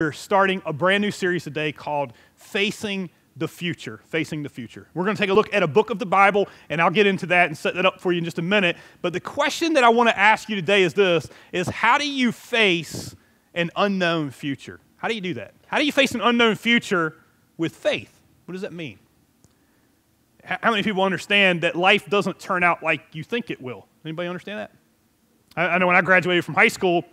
We're starting a brand new series today called Facing the Future. Facing the Future. We're going to take a look at a book of the Bible, and I'll get into that and set that up for you in just a minute. But the question that I want to ask you today is this, is how do you face an unknown future? How do you do that? How do you face an unknown future with faith? What does that mean? How many people understand that life doesn't turn out like you think it will? Anybody understand that? I know when I graduated from high school,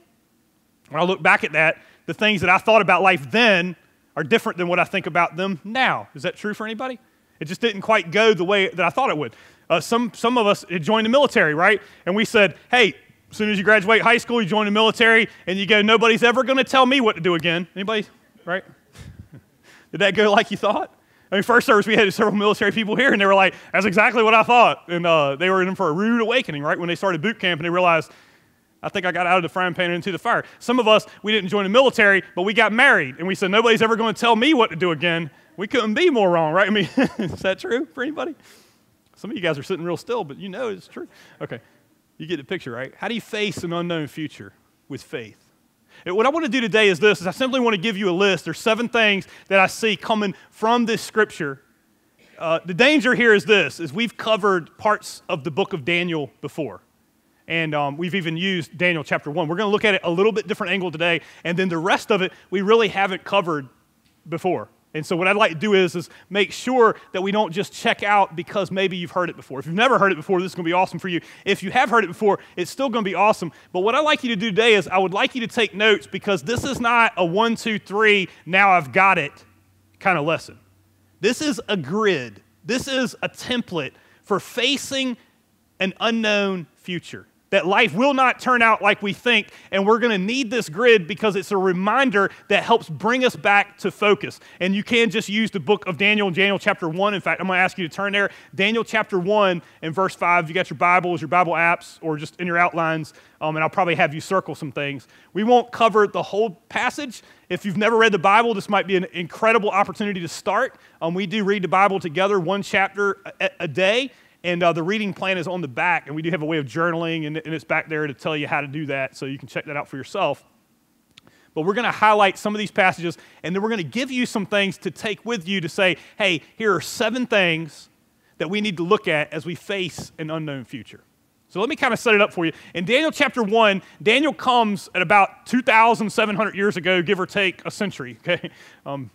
when I look back at that, the things that I thought about life then are different than what I think about them now. Is that true for anybody? It just didn't quite go the way that I thought it would. Some of us had joined the military, right? And we said, hey, as soon as you graduate high school, you join the military, and you go, nobody's ever going to tell me what to do again. Anybody? Right? Did that go like you thought? I mean, first service, we had several military people here, and they were like, that's exactly what I thought. And they were in for a rude awakening, right? When they started boot camp, and they realized, I think I got out of the frying pan and into the fire. Some of us, we didn't join the military, but we got married, and we said, nobody's ever going to tell me what to do again. We couldn't be more wrong, right? I mean, is that true for anybody? Some of you guys are sitting real still, but you know it's true. Okay, you get the picture, right? How do you face an unknown future with faith? And what I want to do today is this, is I simply want to give you a list. There's 7 things that I see coming from this scripture. The danger here is this, is we've covered parts of the book of Daniel before. And we've even used Daniel chapter 1. We're going to look at it a little bit different angle today, and then the rest of it we really haven't covered before. And so what I'd like to do is make sure that we don't just check out because maybe you've heard it before. If you've never heard it before, this is going to be awesome for you. If you have heard it before, it's still going to be awesome. But what I'd like you to do today is I would like you to take notes because this is not a 1, 2, 3, now I've got it kind of lesson. This is a grid. This is a template for facing an unknown future. That life will not turn out like we think, and we're going to need this grid because it's a reminder that helps bring us back to focus. And you can just use the book of Daniel, Daniel chapter 1. In fact, I'm going to ask you to turn there. Daniel chapter 1 and verse 5. You got your Bibles, your Bible apps, or just in your outlines, and I'll probably have you circle some things. We won't cover the whole passage. If you've never read the Bible, this might be an incredible opportunity to start. We do read the Bible together, 1 chapter a day. And the reading plan is on the back, and we do have a way of journaling, and it's back there to tell you how to do that, so you can check that out for yourself. But we're going to highlight some of these passages, and then we're going to give you some things to take with you to say, hey, here are 7 things that we need to look at as we face an unknown future. So let me kind of set it up for you. In Daniel chapter 1, Daniel comes at about 2,700 years ago, give or take a century, okay?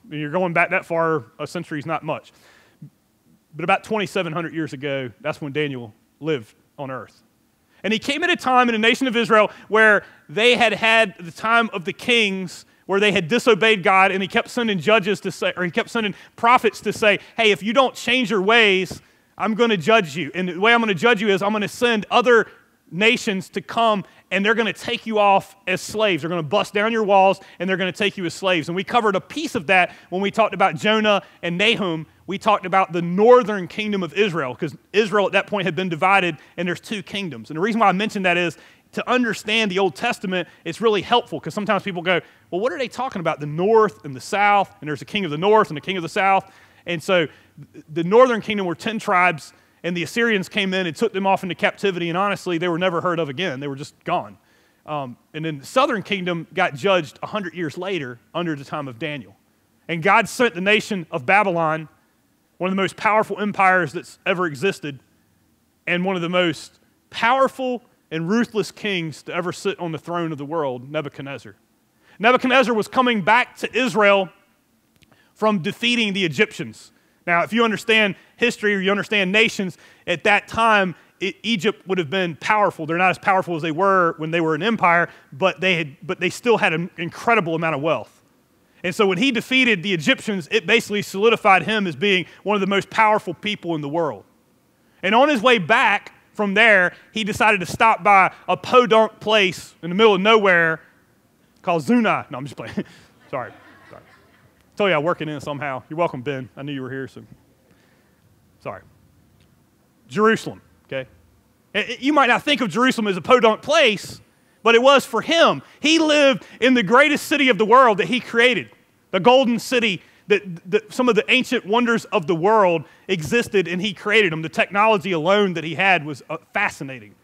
You're going back that far, a century is not much. But about 2,700 years ago, that's when Daniel lived on earth. And he came at a time in the nation of Israel where they had the time of the kings where they had disobeyed God, and he kept sending judges to say, or he kept sending prophets to say, hey, if you don't change your ways, I'm going to judge you. And the way I'm going to judge you is I'm going to send other nations to come, and they're going to take you off as slaves. They're going to bust down your walls, and they're going to take you as slaves. And we covered a piece of that when we talked about Jonah and Nahum. We talked about the northern kingdom of Israel, because Israel at that point had been divided, and there's 2 kingdoms. And the reason why I mentioned that is to understand the Old Testament, it's really helpful, because sometimes people go, well, what are they talking about? The north and the south, and there's a king of the north and a king of the south. And so the northern kingdom were 10 tribes, and the Assyrians came in and took them off into captivity, and honestly, they were never heard of again. They were just gone. And then the southern kingdom got judged 100 years later under the time of Daniel. And God sent the nation of Babylon, one of the most powerful empires that's ever existed, and one of the most powerful and ruthless kings to ever sit on the throne of the world, Nebuchadnezzar. Nebuchadnezzar was coming back to Israel from defeating the Egyptians. Now, if you understand history or you understand nations, at that time, Egypt would have been powerful. They're not as powerful as they were when they were an empire, but they still had an incredible amount of wealth. And so when he defeated the Egyptians, it basically solidified him as being one of the most powerful people in the world. And on his way back from there, he decided to stop by a podunk place in the middle of nowhere called Zunai. No, I'm just playing. Sorry. I told you I work it in somehow. You're welcome, Ben. I knew you were here, so sorry. Jerusalem, okay? You might not think of Jerusalem as a podunk place, but it was for him. He lived in the greatest city of the world that he created, the golden city that some of the ancient wonders of the world existed, and he created them. The technology alone that he had was fascinating.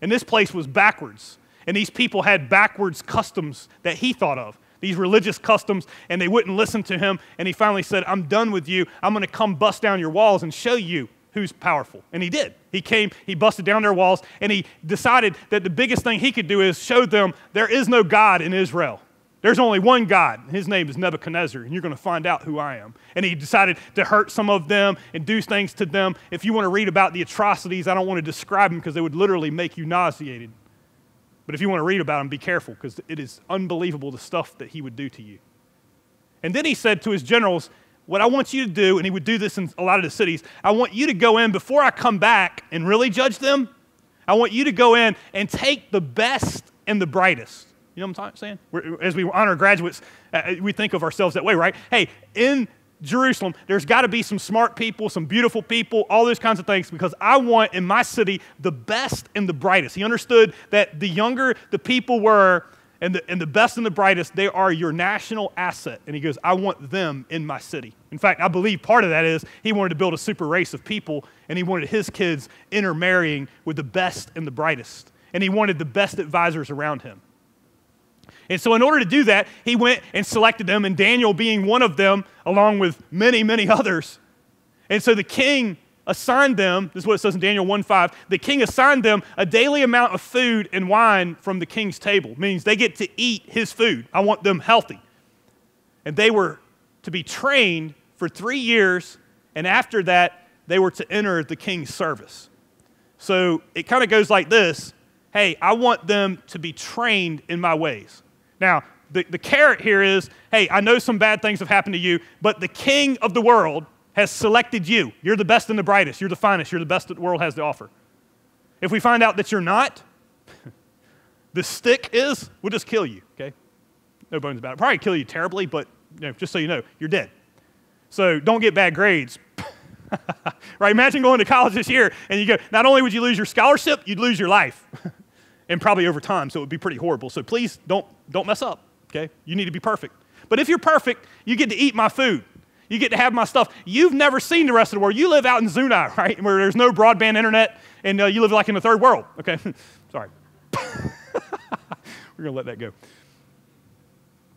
And this place was backwards, and these people had backwards customs that he thought of. these religious customs, and they wouldn't listen to him. And he finally said, I'm done with you. I'm going to come bust down your walls and show you who's powerful. And he did. He came, he busted down their walls, and he decided that the biggest thing he could do is show them there is no God in Israel. There's only one God. His name is Nebuchadnezzar, and you're going to find out who I am. And he decided to hurt some of them and do things to them. If you want to read about the atrocities, I don't want to describe them because they would literally make you nauseated. But if you want to read about them, be careful because it is unbelievable the stuff that he would do to you. And then he said to his generals, what I want you to do, and he would do this in a lot of the cities, I want you to go in before I come back and really judge them. I want you to go in and take the best and the brightest. You know what I'm saying? As we honor graduates, we think of ourselves that way, right? Hey, in Jerusalem, there's got to be some smart people, some beautiful people, all those kinds of things, because I want in my city the best and the brightest. He understood that the younger the people were and the best and the brightest, they are your national asset. And he goes, I want them in my city. In fact, I believe part of that is he wanted to build a super race of people, and he wanted his kids intermarrying with the best and the brightest. And he wanted the best advisors around him. And so in order to do that, he went and selected them, and Daniel being one of them, along with many, many others. And so the king assigned them, this is what it says in Daniel 1:5, the king assigned them a daily amount of food and wine from the king's table. Means they get to eat his food. I want them healthy. And they were to be trained for 3 years, and after that, they were to enter the king's service. So it kind of goes like this. Hey, I want them to be trained in my ways. Now, the carrot here is, hey, I know some bad things have happened to you, but the king of the world has selected you. You're the best and the brightest. You're the finest. You're the best that the world has to offer. If we find out that you're not, the stick is, we'll just kill you, okay? No bones about it. Probably kill you terribly, but just so you know, you're dead. So don't get bad grades. Right? Imagine going to college this year, and you go, not only would you lose your scholarship, you'd lose your life. And probably over time, so it would be pretty horrible. So please don't mess up, okay? You need to be perfect. But if you're perfect, you get to eat my food. You get to have my stuff. You've never seen the rest of the world. You live out in Zuni, right, where there's no broadband internet, and you live like in the third world, okay? Sorry. We're going to let that go.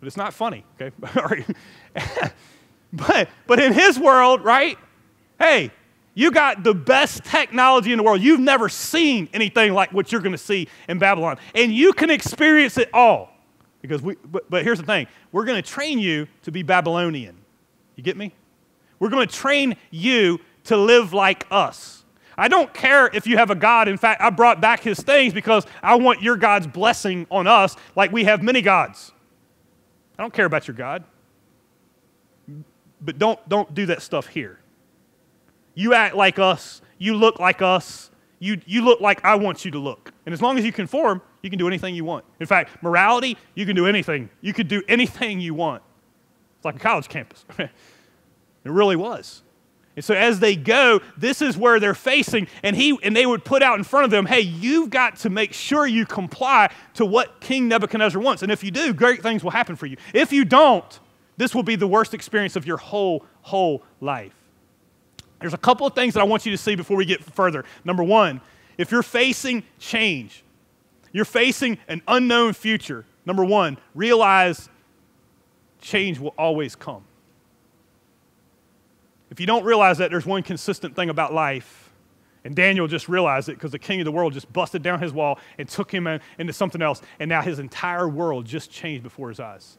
But it's not funny, okay? All right. But in his world, right, hey, you got the best technology in the world. You've never seen anything like what you're going to see in Babylon. And you can experience it all. Because but here's the thing. We're going to train you to be Babylonian. You get me? We're going to train you to live like us. I don't care if you have a God. In fact, I brought back his things because I want your God's blessing on us like we have many gods. I don't care about your God. But don't do that stuff here. You act like us. You look like us. You look like I want you to look. And as long as you conform, you can do anything you want. In fact, morality, you can do anything. You could do anything you want. It's like a college campus. It really was. And so as they go, this is where they're facing, and they would put out in front of them, hey, you've got to make sure you comply to what King Nebuchadnezzar wants. And if you do, great things will happen for you. If you don't, this will be the worst experience of your whole life. There's a couple of things that I want you to see before we get further. Number one, if you're facing change, you're facing an unknown future, number one, realize change will always come. If you don't realize that, there's one consistent thing about life, and Daniel just realized it because the king of the world just busted down his wall and took him into something else, and now his entire world just changed before his eyes.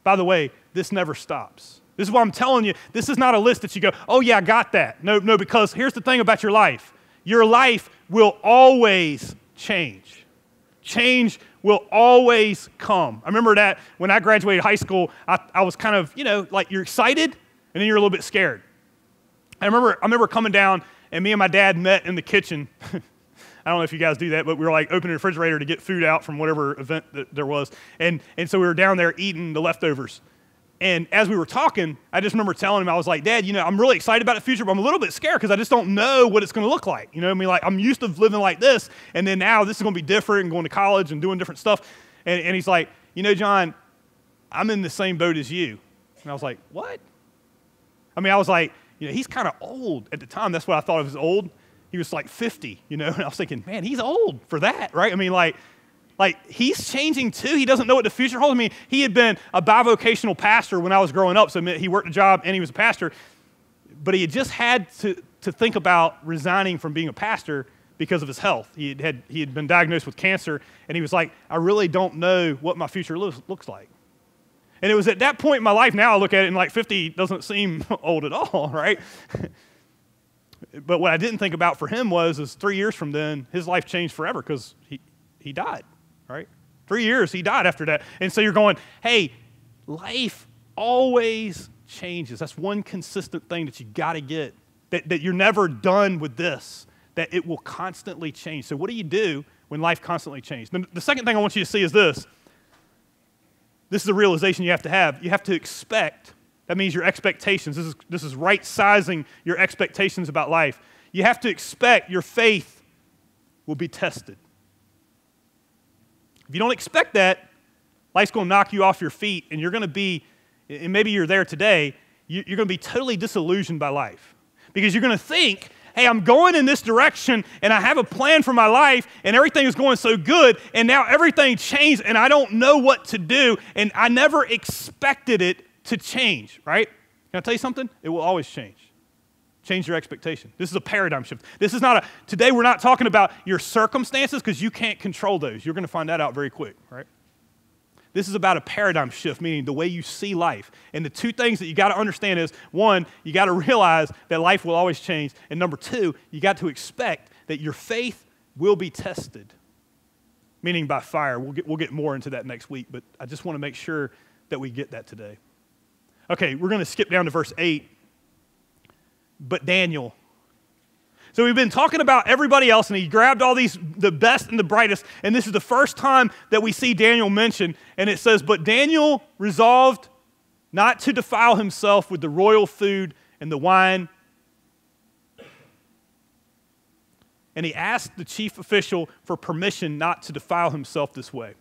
By the way, this never stops. This is why I'm telling you, this is not a list that you go, oh yeah, I got that. No, because here's the thing about your life. Your life will always change. Change will always come. I remember that when I graduated high school, I was kind of, like you're excited, and then you're a little bit scared. I remember coming down, and me and my dad met in the kitchen. I don't know if you guys do that, but we were like opening the refrigerator to get food out from whatever event that there was. And so we were down there eating the leftovers. And as we were talking, I just remember telling him, I was like, Dad, I'm really excited about the future, but I'm a little bit scared because I just don't know what it's going to look like. You know what I mean? Like, I'm used to living like this, and then now this is going to be different and going to college and doing different stuff. And he's like, John, I'm in the same boat as you. And I was like, what? I mean, I was like, he's kind of old at the time. That's what I thought of as old. He was like 50, and I was thinking, man, he's old for that, right? I mean, like, Like, he's changing too. He doesn't know what the future holds. I mean, he had been a bivocational pastor when I was growing up, so he worked a job and he was a pastor, but he had just had to think about resigning from being a pastor because of his health. He had been diagnosed with cancer, and he was like, I really don't know what my future looks like. And it was at that point in my life, now I look at it and like 50 doesn't seem old at all, right? But what I didn't think about for him is 3 years from then, his life changed forever because he died, right? 3 years, he died after that. And so you're going, hey, life always changes. That's one consistent thing that you got to get, that you're never done with this, that it will constantly change. So what do you do when life constantly changes? The second thing I want you to see is this. This is a realization you have to have. You have to expect. That means your expectations. This is right-sizing your expectations about life. You have to expect your faith will be tested. If you don't expect that, life's going to knock you off your feet, and you're going to be, and maybe you're there today, you're going to be totally disillusioned by life. Because you're going to think, hey, I'm going in this direction, and I have a plan for my life, and everything is going so good, and now everything changed, and I don't know what to do, and I never expected it to change, right? Can I tell you something? It will always change. Change your expectation. This is a paradigm shift. Today we're not talking about your circumstances because you can't control those. You're going to find that out very quick, right? This is about a paradigm shift, meaning the way you see life. And the two things that you got to understand is, one, you got to realize that life will always change. And number two, you got to expect that your faith will be tested, meaning by fire. We'll get more into that next week, but I just want to make sure that we get that today. Okay, we're going to skip down to verse 8. But Daniel. So we've been talking about everybody else, and he grabbed all the best and the brightest, and this is the first time that we see Daniel mentioned, and it says, but Daniel resolved not to defile himself with the royal food and the wine, and he asked the chief official for permission not to defile himself this way.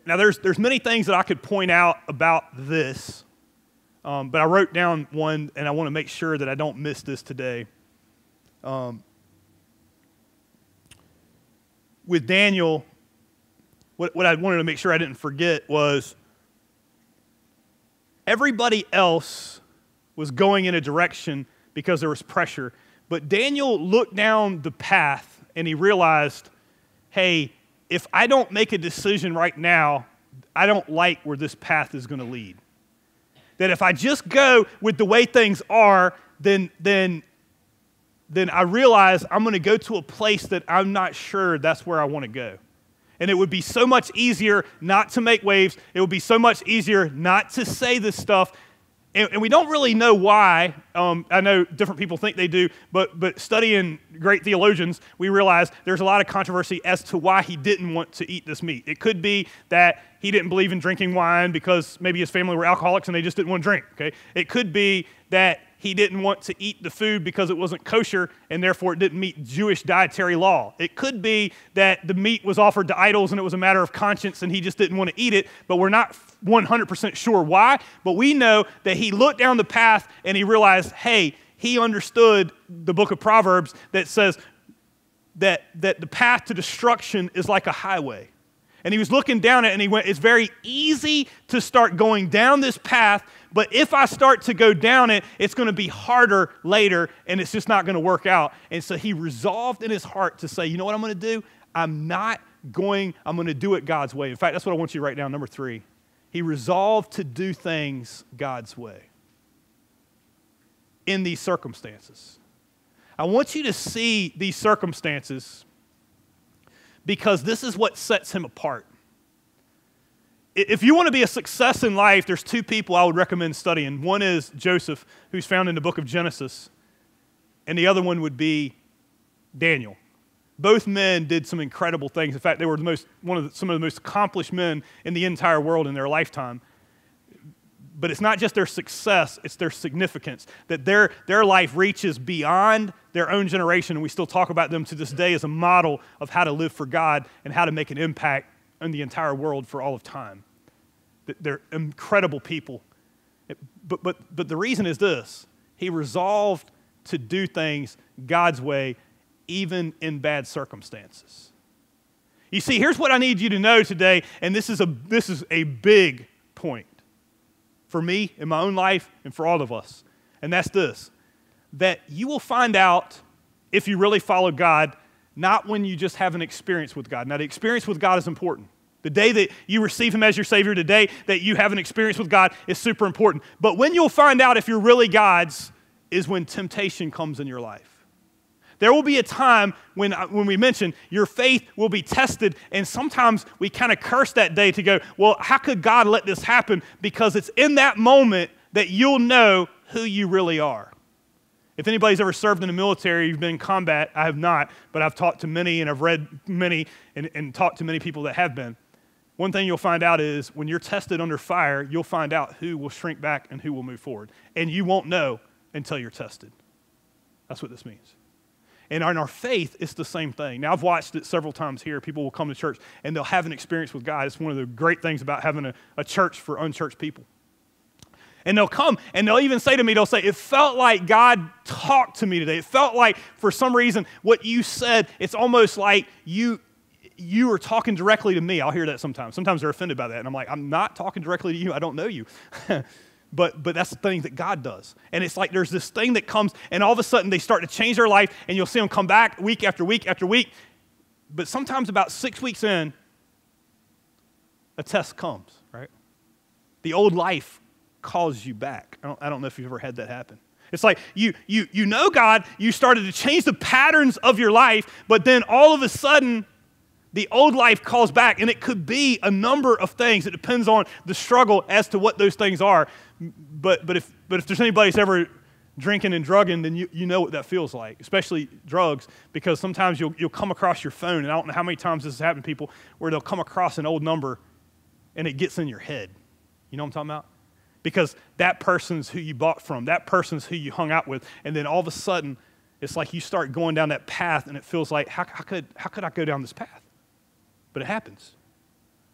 Now there's many things that I could point out about this, but I wrote down one, and I want to make sure that I don't miss this today. With Daniel, what I wanted to make sure I didn't forget was everybody else was going in a direction because there was pressure, but Daniel looked down the path, and he realized, hey, if I don't make a decision right now, I don't like where this path is going to lead. That if I just go with the way things are, then I realize I'm going to go to a place that I'm not sure that's where I want to go. And it would be so much easier not to make waves. It would be so much easier not to say this stuff. And we don't really know why. I know different people think they do, but studying great theologians, we realize there's a lot of controversy as to why he didn't want to eat this meat. It could be that he didn't believe in drinking wine because maybe his family were alcoholics and they just didn't want to drink. Okay? It could be that he didn't want to eat the food because it wasn't kosher and therefore it didn't meet Jewish dietary law. It could be that the meat was offered to idols and it was a matter of conscience and he just didn't want to eat it, but we're not 100% sure why. But we know that he looked down the path and he realized, hey, he understood the book of Proverbs that says that the path to destruction is like a highway. And he was looking down it and he went, it's very easy to start going down this path, but if I start to go down it, it's going to be harder later and it's just not going to work out. And so he resolved in his heart to say, you know what I'm going to do? I'm going to do it God's way. In fact, that's what I want you to write down, number 3. He resolved to do things God's way in these circumstances. I want you to see these circumstances because this is what sets him apart. If you want to be a success in life, there's 2 people I would recommend studying. One is Joseph, who's found in the book of Genesis, and the other one would be Daniel. Both men did some incredible things. In fact, they were some of the most accomplished men in the entire world in their lifetime. But it's not just their success, it's their significance, that their life reaches beyond their own generation, and we still talk about them to this day as a model of how to live for God and how to make an impact on the entire world for all of time. They're incredible people. But the reason is this: he resolved to do things God's way, even in bad circumstances. You see, here's what I need you to know today, and this is a big point for me in my own life and for all of us, and that's this, that you will find out if you really follow God, not when you just have an experience with God. Now, the experience with God is important. The day that you receive him as your Savior, the day that you have an experience with God is super important. But when you'll find out if you're really God's is when temptation comes in your life. There will be a time when we mention your faith will be tested, and sometimes we kind of curse that day to go, well, how could God let this happen? Because it's in that moment that you'll know who you really are. If anybody's ever served in the military, you've been in combat, I have not, but I've talked to many and I've read many and talked to many people that have been. One thing you'll find out is when you're tested under fire, you'll find out who will shrink back and who will move forward. And you won't know until you're tested. That's what this means. And in our faith, it's the same thing. Now, I've watched it several times here. People will come to church and they'll have an experience with God. It's one of the great things about having a church for unchurched people. And they'll come and they'll even say to me, they'll say, it felt like God talked to me today. It felt like for some reason what you said, it's almost like you are talking directly to me. I'll hear that sometimes. Sometimes they're offended by that. And I'm like, I'm not talking directly to you. I don't know you. But that's the thing that God does. And it's like there's this thing that comes and all of a sudden they start to change their life and you'll see them come back week after week after week. But sometimes about 6 weeks in, a test comes, right? The old life calls you back. I don't know if you've ever had that happen. It's like you know God, you started to change the patterns of your life, but then all of a sudden, the old life calls back, and it could be a number of things. It depends on the struggle as to what those things are. But if there's anybody that's ever drinking and drugging, then you know what that feels like, especially drugs, because sometimes you'll come across your phone, and I don't know how many times this has happened to people, where they'll come across an old number, and it gets in your head. You know what I'm talking about? Because that person's who you bought from, that person's who you hung out with, and then all of a sudden, it's like you start going down that path, and it feels like, how could I go down this path? But it happens.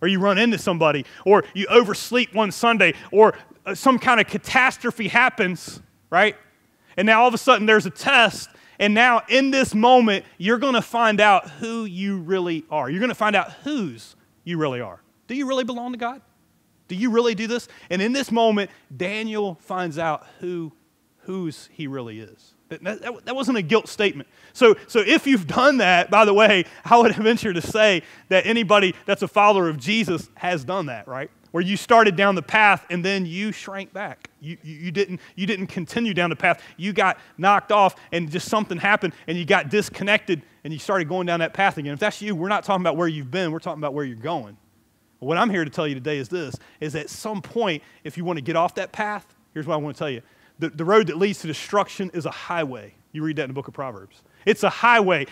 Or you run into somebody, or you oversleep one Sunday, or some kind of catastrophe happens, right? And now all of a sudden there's a test, and now in this moment, you're going to find out who you really are. You're going to find out whose you really are. Do you really belong to God? Do you really do this? And in this moment, Daniel finds out whose he really is. That wasn't a guilt statement. So if you've done that, by the way, I would venture to say that anybody that's a follower of Jesus has done that, right? Where you started down the path and then you shrank back. You didn't continue down the path. You got knocked off and just something happened and you got disconnected and you started going down that path again. If that's you, we're not talking about where you've been. We're talking about where you're going. What I'm here to tell you today is this, is at some point, if you want to get off that path, here's what I want to tell you. The road that leads to destruction is a highway. You read that in the book of Proverbs. It's a highway.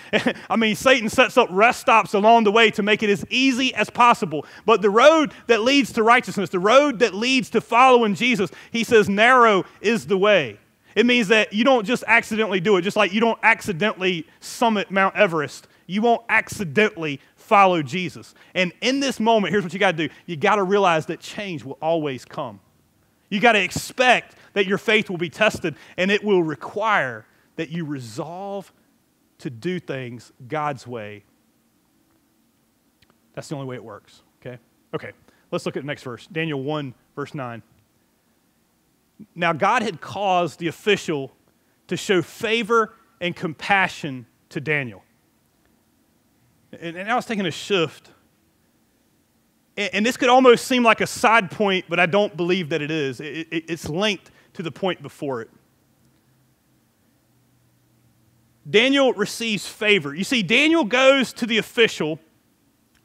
I mean, Satan sets up rest stops along the way to make it as easy as possible. But the road that leads to righteousness, the road that leads to following Jesus, he says narrow is the way. It means that you don't just accidentally do it, just like you don't accidentally summit Mount Everest. You won't accidentally follow Jesus. And in this moment, here's what you got to do. You got to realize that change will always come. You got to expect that your faith will be tested, and it will require that you resolve to do things God's way. That's the only way it works, okay? Okay, let's look at the next verse. Daniel 1, verse 9. Now God had caused the official to show favor and compassion to Daniel. And I was taking a shift. And this could almost seem like a side point, but I don't believe that it is. It's linked to the point before it. Daniel receives favor. You see, Daniel goes to the official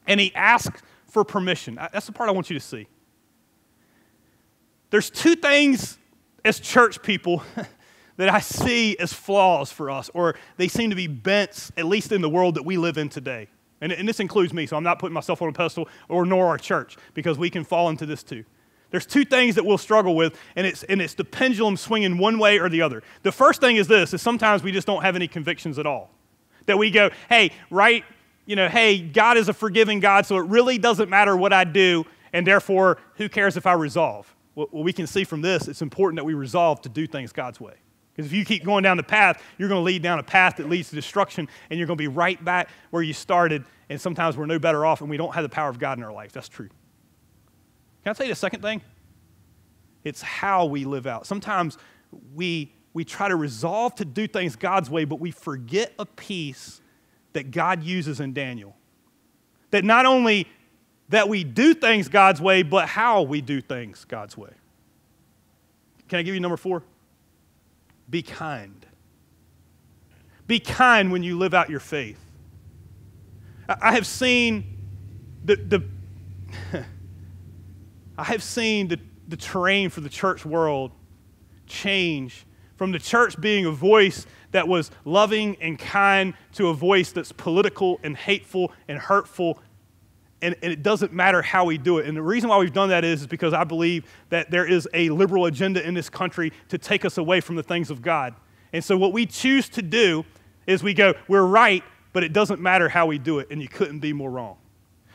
and he asks for permission. That's the part I want you to see. There's two things as church people that I see as flaws for us, or they seem to be bents, at least in the world that we live in today. And this includes me, so I'm not putting myself on a pedestal, or nor our church, because we can fall into this too. There's two things that we'll struggle with, and it's the pendulum swinging one way or the other. The first thing is this, is sometimes we just don't have any convictions at all. That we go, hey, right, hey, God is a forgiving God, so it really doesn't matter what I do, and therefore, who cares if I resolve? Well, we can see from this, it's important that we resolve to do things God's way. Because if you keep going down the path, you're going to lead down a path that leads to destruction, and you're going to be right back where you started, and sometimes we're no better off, and we don't have the power of God in our life. That's true. Can I tell you the second thing? It's how we live out. Sometimes we try to resolve to do things God's way, but we forget a piece that God uses in Daniel. That not only that we do things God's way, but how we do things God's way. Can I give you number 4? Be kind. Be kind when you live out your faith. I have seen I have seen the terrain for the church world change from the church being a voice that was loving and kind to a voice that's political and hateful and hurtful, and it doesn't matter how we do it. And the reason why we've done that is because I believe that there is a liberal agenda in this country to take us away from the things of God. And so what we choose to do is we go, we're right, but it doesn't matter how we do it, and you couldn't be more wrong.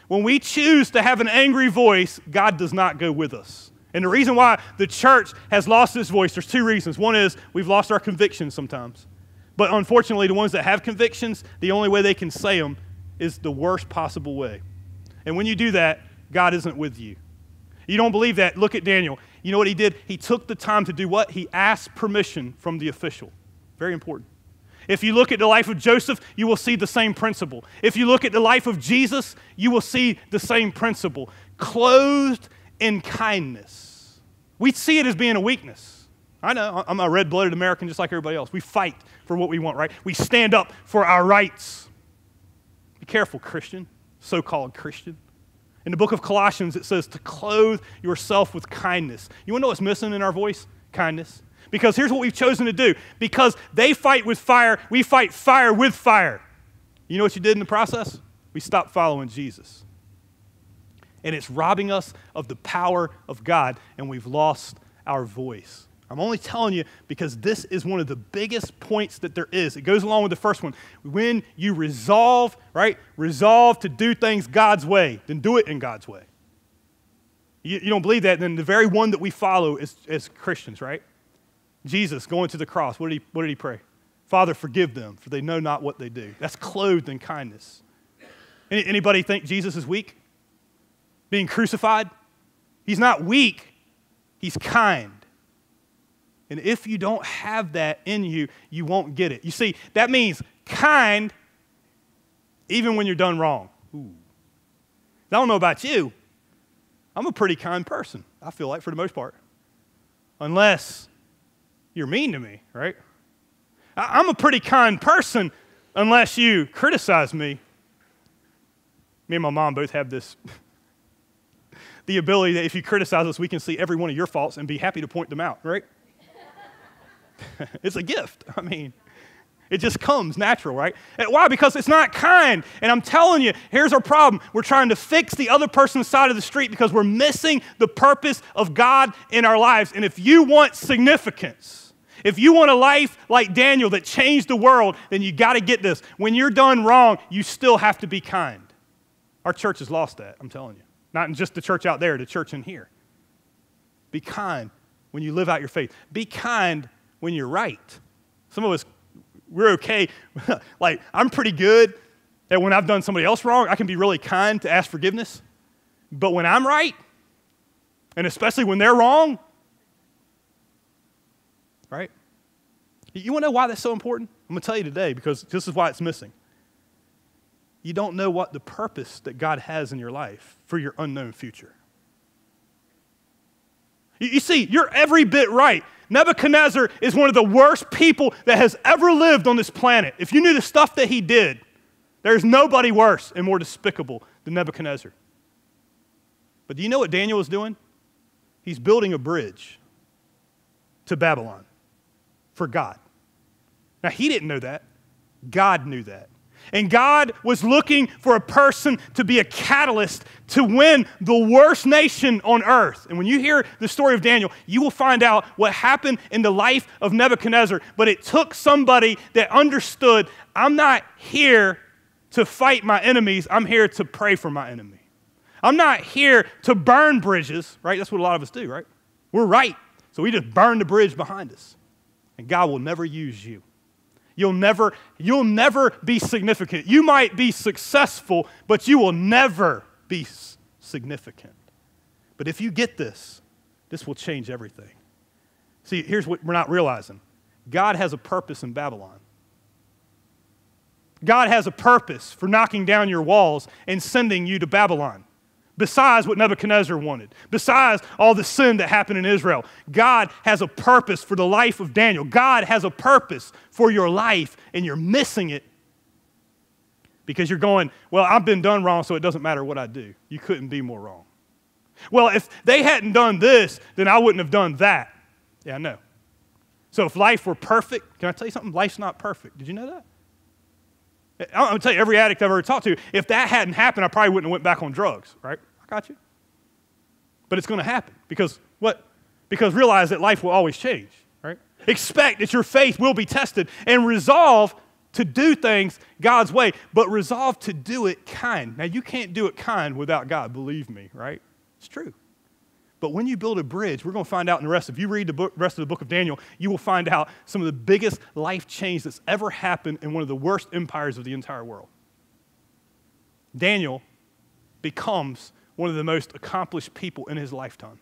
When we choose to have an angry voice, God does not go with us. And the reason why the church has lost its voice, there's 2 reasons. One is we've lost our convictions sometimes. But unfortunately, the ones that have convictions, the only way they can say them is the worst possible way. And when you do that, God isn't with you. You don't believe that? Look at Daniel. You know what he did? He took the time to do what? He asked permission from the official. Very important. If you look at the life of Joseph, you will see the same principle. If you look at the life of Jesus, you will see the same principle. Clothed in kindness. We see it as being a weakness. I know, I'm a red-blooded American just like everybody else. We fight for what we want, right? We stand up for our rights. Be careful, Christian, so-called Christian. In the book of Colossians, it says to clothe yourself with kindness. You want to know what's missing in our voice? Kindness. Because here's what we've chosen to do. Because they fight with fire, we fight fire with fire. You know what you did in the process? We stopped following Jesus. And it's robbing us of the power of God, and we've lost our voice. I'm only telling you because this is one of the biggest points that there is. It goes along with the first one. When you resolve, right, resolve to do things God's way, then do it in God's way. You don't believe that, then the very one that we follow as Christians, right? Jesus going to the cross, what did he pray? Father, forgive them, for they know not what they do. That's clothed in kindness. Anybody think Jesus is weak? Being crucified? He's not weak, he's kind. And if you don't have that in you, you won't get it. You see, that means kind even when you're done wrong. Ooh. I don't know about you. I'm a pretty kind person, I feel like, for the most part. Unless you're mean to me, right? I'm a pretty kind person unless you criticize me. Me and my mom both have this, the ability that if you criticize us, we can see every one of your faults and be happy to point them out, right? It's a gift. I mean, it just comes natural, right? And why? Because it's not kind. And I'm telling you, here's our problem. We're trying to fix the other person's side of the street because we're missing the purpose of God in our lives. And if you want significance, if you want a life like Daniel that changed the world, then you got to get this. When you're done wrong, you still have to be kind. Our church has lost that, I'm telling you. Not in just the church out there, the church in here. Be kind when you live out your faith. Be kind when you're right. Some of us, we're okay. Like, I'm pretty good at when I've done somebody else wrong, I can be really kind to ask forgiveness. But when I'm right, and especially when they're wrong, right? You want to know why that's so important? I'm going to tell you today because this is why it's missing. You don't know what the purpose that God has in your life for your unknown future. You see, you're every bit right. Nebuchadnezzar is one of the worst people that has ever lived on this planet. If you knew the stuff that he did, there's nobody worse and more despicable than Nebuchadnezzar. But do you know what Daniel is doing? He's building a bridge to Babylon for God. Now, he didn't know that. God knew that. And God was looking for a person to be a catalyst to win the worst nation on earth. And when you hear the story of Daniel, you will find out what happened in the life of Nebuchadnezzar. But it took somebody that understood, I'm not here to fight my enemies. I'm here to pray for my enemy. I'm not here to burn bridges, right? That's what a lot of us do, right? We're right. So we just burn the bridge behind us. And God will never use you. You'll never be significant. You might be successful, but you will never be significant. But if you get this, this will change everything. See, here's what we're not realizing. God has a purpose in Babylon. God has a purpose for knocking down your walls and sending you to Babylon. Besides what Nebuchadnezzar wanted, besides all the sin that happened in Israel, God has a purpose for the life of Daniel. God has a purpose for your life, and you're missing it because you're going, well, I've been done wrong, so it doesn't matter what I do. You couldn't be more wrong. Well, if they hadn't done this, then I wouldn't have done that. Yeah, I know. So if life were perfect, can I tell you something? Life's not perfect. Did you know that? I'm going to tell you, every addict I've ever talked to, if that hadn't happened, I probably wouldn't have went back on drugs, right? I got you. But it's going to happen because what? Because realize that life will always change, right? Expect that your faith will be tested and resolve to do things God's way, but resolve to do it kind. Now, you can't do it kind without God, believe me, right? It's true. But when you build a bridge, we're going to find out in the rest. If you read the rest of the book of Daniel, you will find out some of the biggest life change that's ever happened in one of the worst empires of the entire world. Daniel becomes one of the most accomplished people in his lifetime.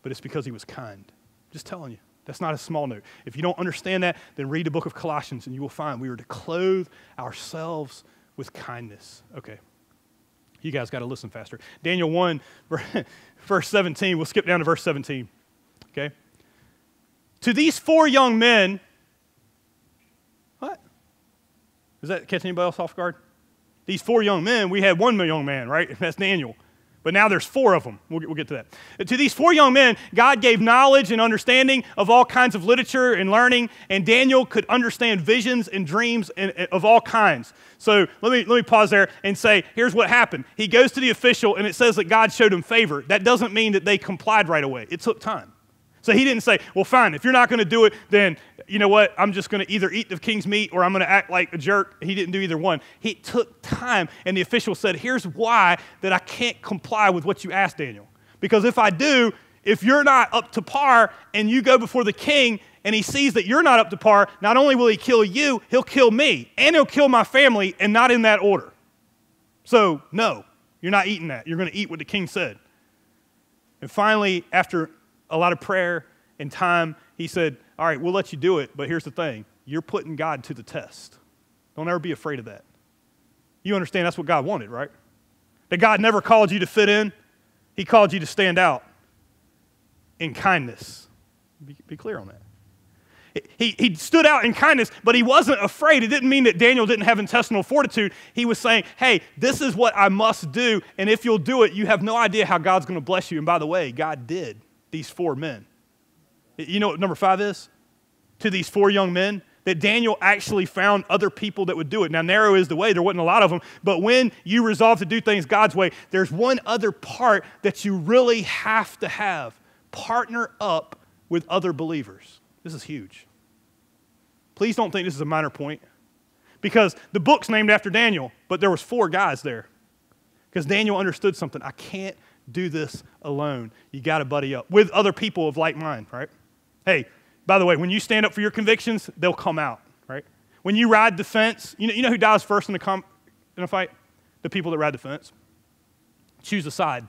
But it's because he was kind. Just telling you. That's not a small note. If you don't understand that, then read the book of Colossians and you will find we are to clothe ourselves with kindness. Okay. You guys got to listen faster. Daniel 1, verse 17. We'll skip down to verse 17. Okay? To these 4 young men, what? Does that catch anybody else off guard? These 4 young men, we had 1 young man, right? That's Daniel. But now there's 4 of them. We'll get to that. To these 4 young men, God gave knowledge and understanding of all kinds of literature and learning, and Daniel could understand visions and dreams of all kinds. So let me pause there and say, here's what happened. He goes to the official, and it says that God showed him favor. That doesn't mean that they complied right away. It took time. So he didn't say, well, fine, if you're not going to do it, then you know what? I'm just going to either eat the king's meat or I'm going to act like a jerk. He didn't do either one. He took time, and the official said, here's why that I can't comply with what you asked, Daniel. Because if I do, if you're not up to par and you go before the king and he sees that you're not up to par, not only will he kill you, he'll kill me, and he'll kill my family, and not in that order. So, no, you're not eating that. You're going to eat what the king said. And finally, after a lot of prayer and time, he said, all right, we'll let you do it, but here's the thing. You're putting God to the test. Don't ever be afraid of that. You understand that's what God wanted, right? That God never called you to fit in. He called you to stand out in kindness. Be clear on that. He stood out in kindness, but he wasn't afraid. It didn't mean that Daniel didn't have intestinal fortitude. He was saying, hey, this is what I must do, and if you'll do it, you have no idea how God's going to bless you. And by the way, God did these 4 men. You know what number 5 is? To these 4 young men, that Daniel actually found other people that would do it. Now, narrow is the way. There wasn't a lot of them. But when you resolve to do things God's way, there's one other part that you really have to have. Partner up with other believers. This is huge. Please don't think this is a minor point. Because the book's named after Daniel, but there was 4 guys there. Because Daniel understood something. I can't do this alone. You got to buddy up with other people of like mind, right? Hey, by the way, when you stand up for your convictions, they'll come out, right? When you ride the fence, you know who dies first in a fight? The people that ride the fence. Choose a side.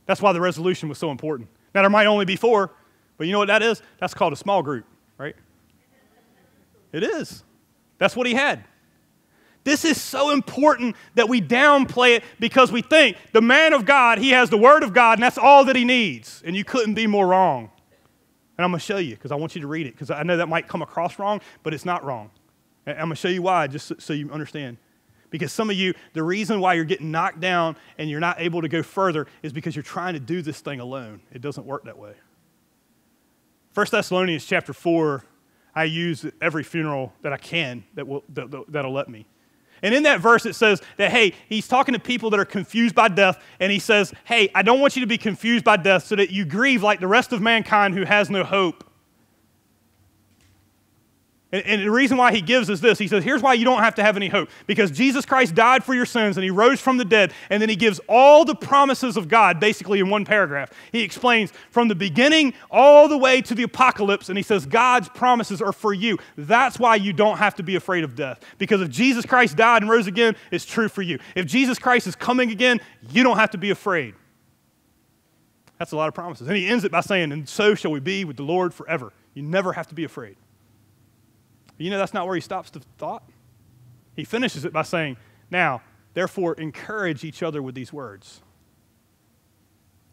That's why the resolution was so important. Now, there might only be 4, but you know what that is? That's called a small group, right? It is. That's what he had. This is so important that we downplay it because we think the man of God, he has the word of God, and that's all that he needs. And you couldn't be more wrong. And I'm going to show you because I want you to read it because I know that might come across wrong, but it's not wrong. And I'm going to show you why just so you understand. Because some of you, the reason why you're getting knocked down and you're not able to go further is because you're trying to do this thing alone. It doesn't work that way. 1 Thessalonians chapter 4, I use at every funeral that I can that'll let me. And in that verse, it says that, hey, he's talking to people that are confused by death, and he says, hey, I don't want you to be confused by death so that you grieve like the rest of mankind who has no hope. And the reason why he gives is this. He says, here's why you don't have to have any hope. Because Jesus Christ died for your sins and he rose from the dead. And then he gives all the promises of God basically in one paragraph. He explains from the beginning all the way to the apocalypse. And he says, God's promises are for you. That's why you don't have to be afraid of death. Because if Jesus Christ died and rose again, it's true for you. If Jesus Christ is coming again, you don't have to be afraid. That's a lot of promises. And he ends it by saying, and so shall we be with the Lord forever. You never have to be afraid. You know, that's not where he stops the thought. He finishes it by saying, now, therefore, encourage each other with these words.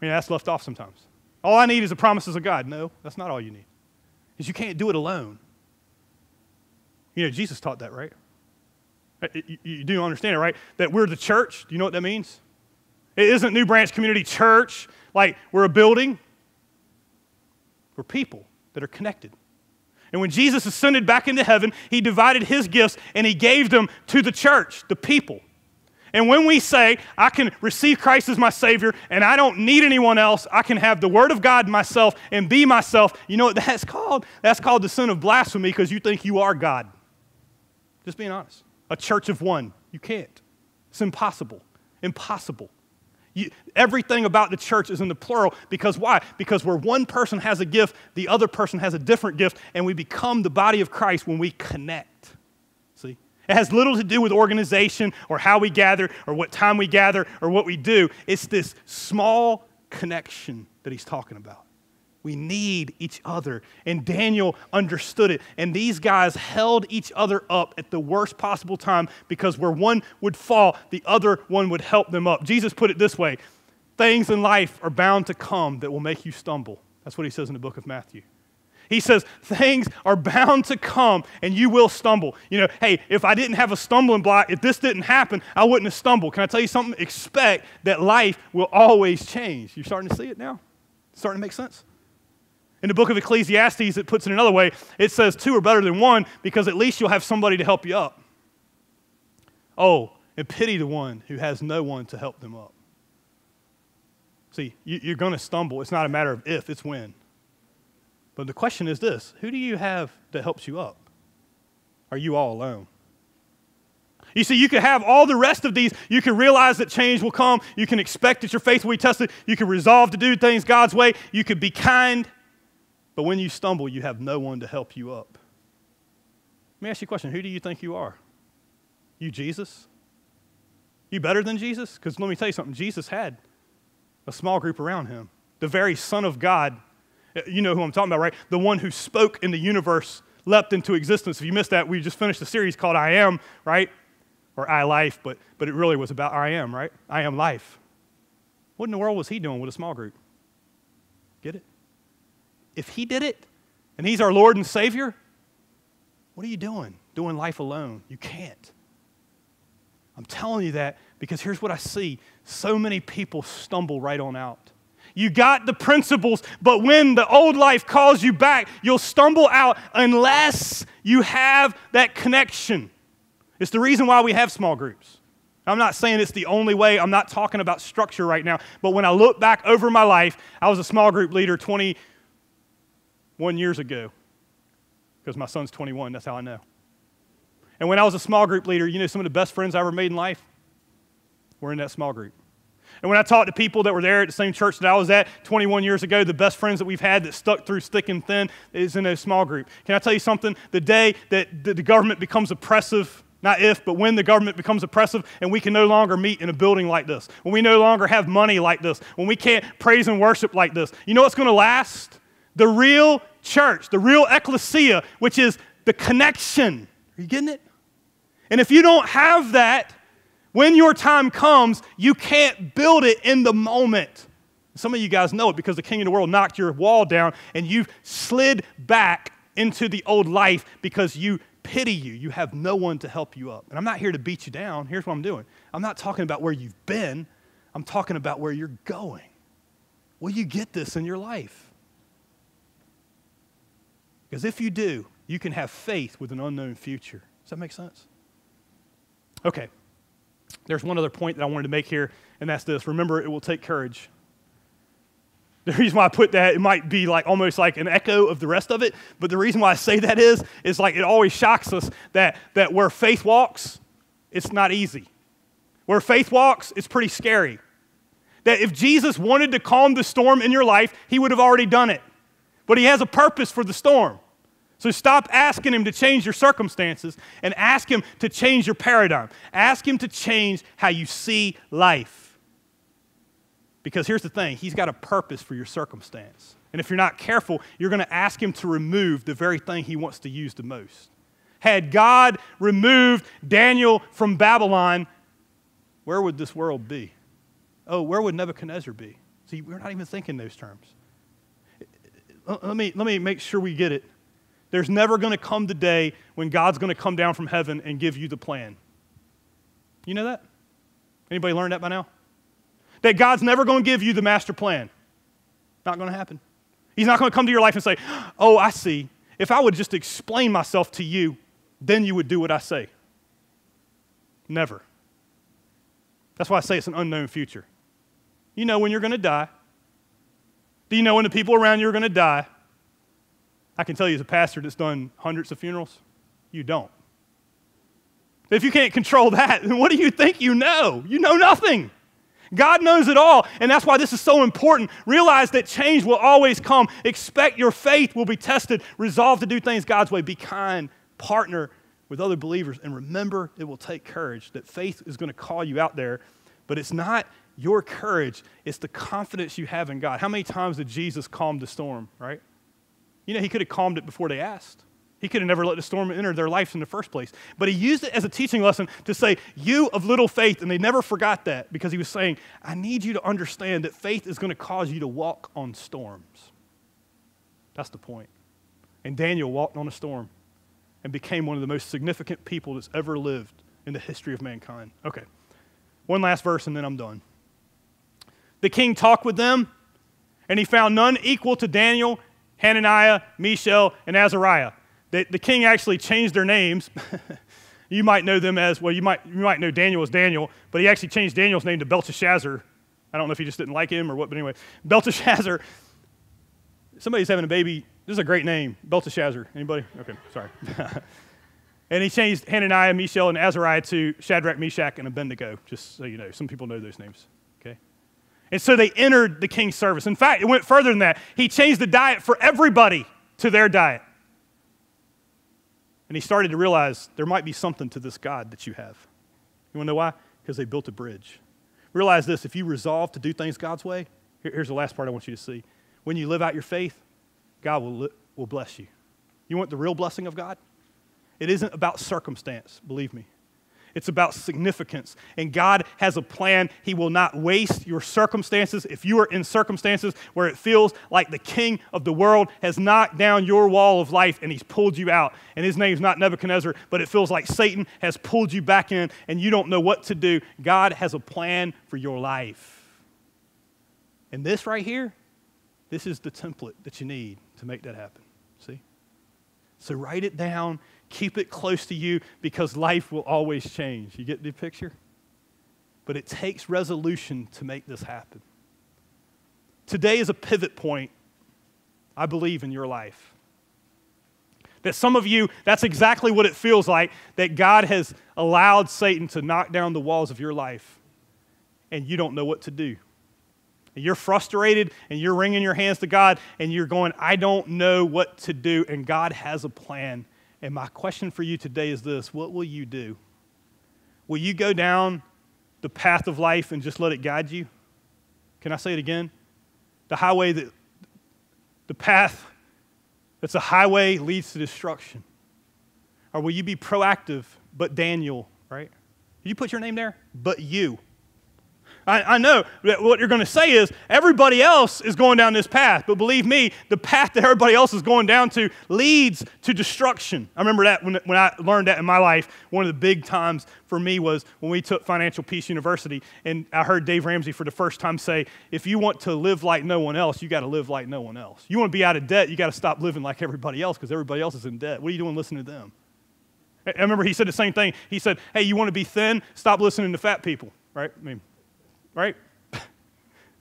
I mean, that's left off sometimes. All I need is the promises of God. No, that's not all you need. Because you can't do it alone. You know, Jesus taught that, right? You do understand it, right? That we're the church. Do you know what that means? It isn't New Branch Community Church like we're a building. We're people that are connected. And when Jesus ascended back into heaven, he divided his gifts and he gave them to the church, the people. And when we say, I can receive Christ as my Savior and I don't need anyone else, I can have the Word of God myself and be myself, you know what that's called? That's called the sin of blasphemy because you think you are God. Just being honest. A church of one. You can't. It's impossible. Impossible. Everything about the church is in the plural because why? Because where one person has a gift, the other person has a different gift, and we become the body of Christ when we connect. See? It has little to do with organization or how we gather or what time we gather or what we do. It's this small connection that he's talking about. We need each other. And Daniel understood it. And these guys held each other up at the worst possible time because where one would fall, the other one would help them up. Jesus put it this way, things in life are bound to come that will make you stumble. That's what he says in the book of Matthew. He says, things are bound to come and you will stumble. You know, hey, if I didn't have a stumbling block, if this didn't happen, I wouldn't have stumbled. Can I tell you something? Expect that life will always change. You're starting to see it now? It's starting to make sense? In the book of Ecclesiastes, it puts it another way. It says two are better than one because at least you'll have somebody to help you up. Oh, and pity the one who has no one to help them up. See, you're going to stumble. It's not a matter of if, it's when. But the question is this, who do you have that helps you up? Are you all alone? You see, you can have all the rest of these. You can realize that change will come. You can expect that your faith will be tested. You can resolve to do things God's way. You can be kind. But when you stumble, you have no one to help you up. Let me ask you a question. Who do you think you are? You Jesus? You better than Jesus? Because let me tell you something. Jesus had a small group around him. The very Son of God, you know who I'm talking about, right? The one who spoke in the universe, leapt into existence. If you missed that, we just finished a series called I Am, right? Or I Life, but it really was about I Am, right? I Am Life. What in the world was he doing with a small group? Get it? If he did it, and he's our Lord and Savior, what are you doing? Doing life alone. You can't. I'm telling you that because here's what I see. So many people stumble right on out. You got the principles, but when the old life calls you back, you'll stumble out unless you have that connection. It's the reason why we have small groups. I'm not saying it's the only way. I'm not talking about structure right now. But when I look back over my life, I was a small group leader 21 years ago because my son's 21. That's how I know. And when I was a small group leader, you know some of the best friends I ever made in life were in that small group. And when I talked to people that were there at the same church that I was at 21 years ago, the best friends that we've had that stuck through thick and thin is in a small group. Can I tell you something? The day that the government becomes oppressive, not if, but when the government becomes oppressive and we can no longer meet in a building like this, when we no longer have money like this, when we can't praise and worship like this, you know what's going to last? The real church, the real ecclesia, which is the connection. Are you getting it? And if you don't have that, when your time comes, you can't build it in the moment. Some of you guys know it because the king of the world knocked your wall down and you've slid back into the old life because you pity you. You have no one to help you up. And I'm not here to beat you down. Here's what I'm doing. I'm not talking about where you've been. I'm talking about where you're going. Will you get this in your life? Because if you do, you can have faith with an unknown future. Does that make sense? Okay. There's one other point that I wanted to make here, and that's this. Remember, it will take courage. The reason why I put that, it might be like almost like an echo of the rest of it, but the reason why I say that is like it always shocks us that where faith walks, it's not easy. Where faith walks, it's pretty scary. That if Jesus wanted to calm the storm in your life, he would have already done it. But he has a purpose for the storm. So stop asking him to change your circumstances and ask him to change your paradigm. Ask him to change how you see life. Because here's the thing, he's got a purpose for your circumstance. And if you're not careful, you're going to ask him to remove the very thing he wants to use the most. Had God removed Daniel from Babylon, where would this world be? Oh, where would Nebuchadnezzar be? See, we're not even thinking those terms. Let me make sure we get it. There's never going to come the day when God's going to come down from heaven and give you the plan. You know that? Anybody learned that by now? That God's never going to give you the master plan. Not going to happen. He's not going to come to your life and say, oh, I see. If I would just explain myself to you, then you would do what I say. Never. That's why I say it's an unknown future. You know when you're going to die. Do you know when the people around you are going to die? I can tell you as a pastor that's done hundreds of funerals, you don't. If you can't control that, then what do you think you know? You know nothing. God knows it all, and that's why this is so important. Realize that change will always come. Expect your faith will be tested. Resolve to do things God's way. Be kind. Partner with other believers. And remember, it will take courage. That faith is going to call you out there, but it's not your courage. It's the confidence you have in God. How many times did Jesus calm the storm, right? You know, he could have calmed it before they asked. He could have never let the storm enter their lives in the first place. But he used it as a teaching lesson to say, you of little faith, and they never forgot that because he was saying, I need you to understand that faith is going to cause you to walk on storms. That's the point. And Daniel walked on a storm and became one of the most significant people that's ever lived in the history of mankind. Okay, one last verse and then I'm done. The king talked with them, and he found none equal to Daniel, Hananiah, Mishael, and Azariah. The king actually changed their names. You might know them as, well, you might know Daniel as Daniel, but he actually changed Daniel's name to Belteshazzar. I don't know if he just didn't like him or what, but anyway, Belteshazzar. Somebody's having a baby. This is a great name, Belteshazzar. Anybody? Okay, sorry. And he changed Hananiah, Mishael, and Azariah to Shadrach, Meshach, and Abednego, just so you know. Some people know those names, okay? And so they entered the king's service. In fact, it went further than that. He changed the diet for everybody to their diet. And he started to realize there might be something to this God that you have. You want to know why? Because they built a bridge. Realize this, if you resolve to do things God's way, here's the last part I want you to see. When you live out your faith, God will bless you. You want the real blessing of God? It isn't about circumstance, believe me. It's about significance. And God has a plan. He will not waste your circumstances. If you are in circumstances where it feels like the king of the world has knocked down your wall of life and he's pulled you out, and his name's not Nebuchadnezzar, but it feels like Satan has pulled you back in and you don't know what to do, God has a plan for your life. And this right here, this is the template that you need to make that happen. See? So write it down. Keep it close to you because life will always change. You get the picture? But it takes resolution to make this happen. Today is a pivot point, I believe, in your life. That some of you, that's exactly what it feels like, that God has allowed Satan to knock down the walls of your life and you don't know what to do. And you're frustrated and you're wringing your hands to God and you're going, I don't know what to do, and God has a plan. And my question for you today is this: what will you do? Will you go down the path of life and just let it guide you? Can I say it again? The path that's a highway leads to destruction. Or will you be proactive, but Daniel, right? Did you put your name there? But you. I know that what you're going to say is everybody else is going down this path, but believe me, the path that everybody else is going down to leads to destruction. I remember that when I learned that in my life. One of the big times for me was when we took Financial Peace University, and I heard Dave Ramsey for the first time say, if you want to live like no one else, you got to live like no one else. You want to be out of debt, you got to stop living like everybody else because everybody else is in debt. What are you doing listening to them? I remember he said the same thing. He said, hey, you want to be thin? Stop listening to fat people, right? I mean, right?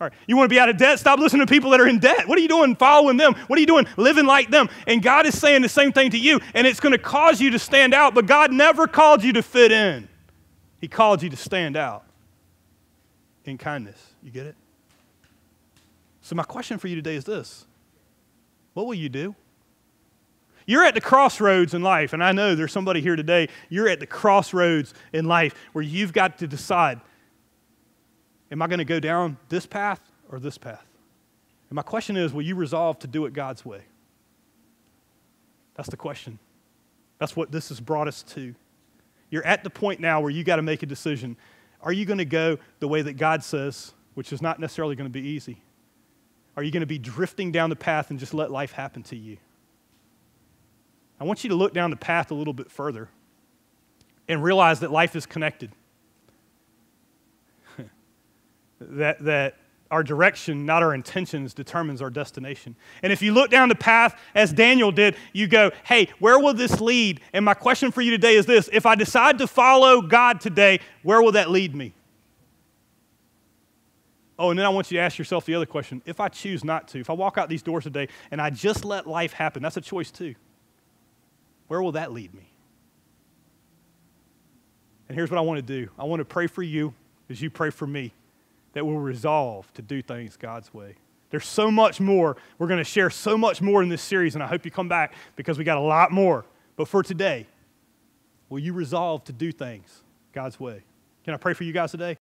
All right. You want to be out of debt? Stop listening to people that are in debt. What are you doing following them? What are you doing living like them? And God is saying the same thing to you, and it's going to cause you to stand out, but God never called you to fit in. He called you to stand out in kindness. You get it? So my question for you today is this. What will you do? You're at the crossroads in life, and I know there's somebody here today, you're at the crossroads in life where you've got to decide, am I going to go down this path or this path? And my question is, will you resolve to do it God's way? That's the question. That's what this has brought us to. You're at the point now where you got to make a decision. Are you going to go the way that God says, which is not necessarily going to be easy? Are you going to be drifting down the path and just let life happen to you? I want you to look down the path a little bit further and realize that life is connected. that our direction, not our intentions, determines our destination. And if you look down the path as Daniel did, you go, hey, where will this lead? And my question for you today is this. If I decide to follow God today, where will that lead me? Oh, and then I want you to ask yourself the other question. If I choose not to, if I walk out these doors today and I just let life happen, that's a choice too. Where will that lead me? And here's what I want to do. I want to pray for you as you pray for me, that we'll resolve to do things God's way. There's so much more. We're going to share so much more in this series, and I hope you come back because we got a lot more. But for today, will you resolve to do things God's way? Can I pray for you guys today?